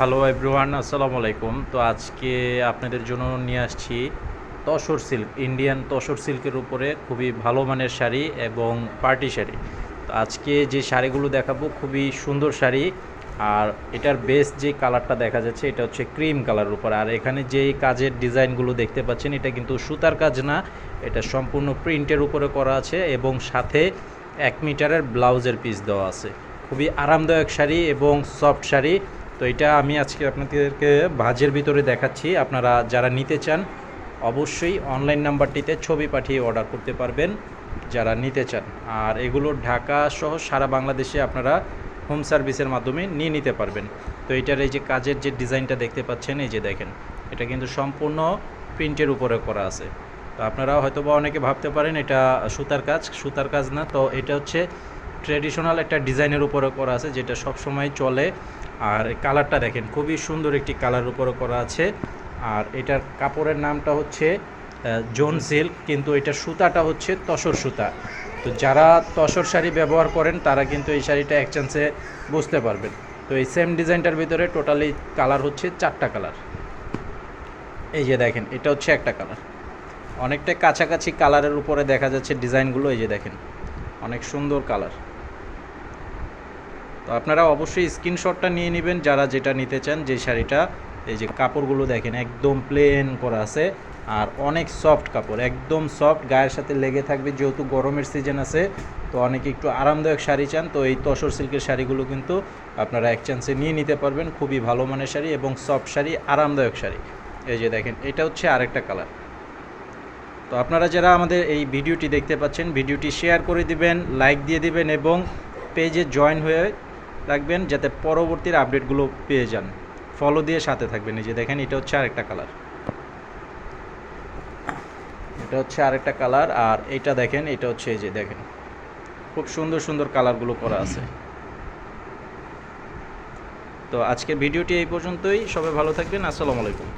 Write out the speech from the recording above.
Hello everyone, আসসালামু আলাইকুম। তো আজকে আপনাদের জন্য নিয়ে আসছি তসর সিল্ক, ইন্ডিয়ান তসর সিল্কের উপরে খুবই ভালো মানের শাড়ি এবং পার্টি শাড়ি। তো আজকে যে শাড়িগুলো দেখাবো খুবই সুন্দর শাড়ি। আর এটার বেস্ট যে কালারটা দেখা যাচ্ছে এটা হচ্ছে ক্রিম কালারের উপর। আর এখানে যেই কাজের ডিজাইনগুলো দেখতে পাচ্ছেন এটা কিন্তু সুতার কাজ না, এটা সম্পূর্ণ প্রিন্টের উপরে করা আছে এবং সাথে 1 মিটারের ব্লাউজের পিস দেওয়া আছে। খুবই আরামদায়ক শাড়ি এবং সফট শাড়ি। তো এটা আমি আজকে আপনাদেরকে ভাঁজের ভিতরে দেখাচ্ছি। আপনারা যারা নিতে চান অবশ্যই অনলাইন নাম্বারটিতে ছবি পাঠিয়ে অর্ডার করতে পারবেন যারা নিতে চান। আর এগুলো ঢাকা সহ সারা বাংলাদেশে আপনারা হোম সার্ভিসের মাধ্যমে নিয়ে নিতে পারবেন। তো এটার এই যে কাজের যে ডিজাইনটা দেখতে পাচ্ছেন, এই যে দেখেন, এটা কিন্তু সম্পূর্ণ প্রিন্টের উপরে করা আছে। তো আপনারা হয়তো বা অনেকে ভাবতে পারেন এটা সুতার কাজ, সুতার কাজ না। তো এটা হচ্ছে ট্রেডিশনাল একটা ডিজাইনের উপরে করা আছে যেটা সব সময় চলে। আর কালারটা দেখেন, খুবই সুন্দর একটি কালার উপরে করা আছে। আর এটার কাপড়ের নামটা হচ্ছে জোন সিল্ক, কিন্তু এটার সুতাটা হচ্ছে তসর সুতা। তো যারা তসর শাড়ি ব্যবহার করেন তারা কিন্তু এই শাড়িটা এক চান্সে বুঝতে পারবেন। তো এই সেম ডিজাইনটার ভিতরে টোটালি কালার হচ্ছে 4টা কালার। এই যে দেখেন, এটা হচ্ছে একটা কালার, অনেকটা কাছাকাছি কালারের উপরে দেখা যাচ্ছে ডিজাইনগুলো। এই যে দেখেন, অনেক সুন্দর কালার। তো আপনারা অবশ্যই স্ক্রিনশটটা নিয়ে নেবেন যারা যেটা নিতে চান, যে শাড়িটা। এই যে কাপড়গুলো দেখেন, একদম প্লেন করা আছে আর অনেক সফট কাপড়, একদম সফট, গায়ের সাথে লেগে থাকবে। যেহেতু গরমের সিজন আছে তো অনেকে একটু আরামদায়ক শাড়ি চান, তো এই তসর সিল্কের শাড়িগুলো কিন্তু আপনারা এক চান্সে নিয়ে নিতে পারবেন। খুবই ভালো মানের শাড়ি এবং সফট শাড়ি, আরামদায়ক শাড়ি। এই যে দেখেন, এটা হচ্ছে আরেকটা কালার। তো আপনারা যারা আমাদের এই ভিডিওটি দেখতে পাচ্ছেন, ভিডিওটি শেয়ার করে দিবেন, লাইক দিয়ে দিবেন এবং পেজে জয়েন হয়ে রাখবেন যাতে পরবর্তীর আপডেটগুলো পেয়ে যান। ফলো দিয়ে সাথে থাকবেন। এই যে দেখেন, এটা হচ্ছে আরেকটা কালার, এটা হচ্ছে আরেকটা কালার। আর এটা দেখেন, এটা হচ্ছে, এই যে দেখেন, খুব সুন্দর সুন্দর কালারগুলো করা আছে। তো আজকের ভিডিওটি এই পর্যন্তই। সবাই ভালো থাকবেন। আসসালামু আলাইকুম।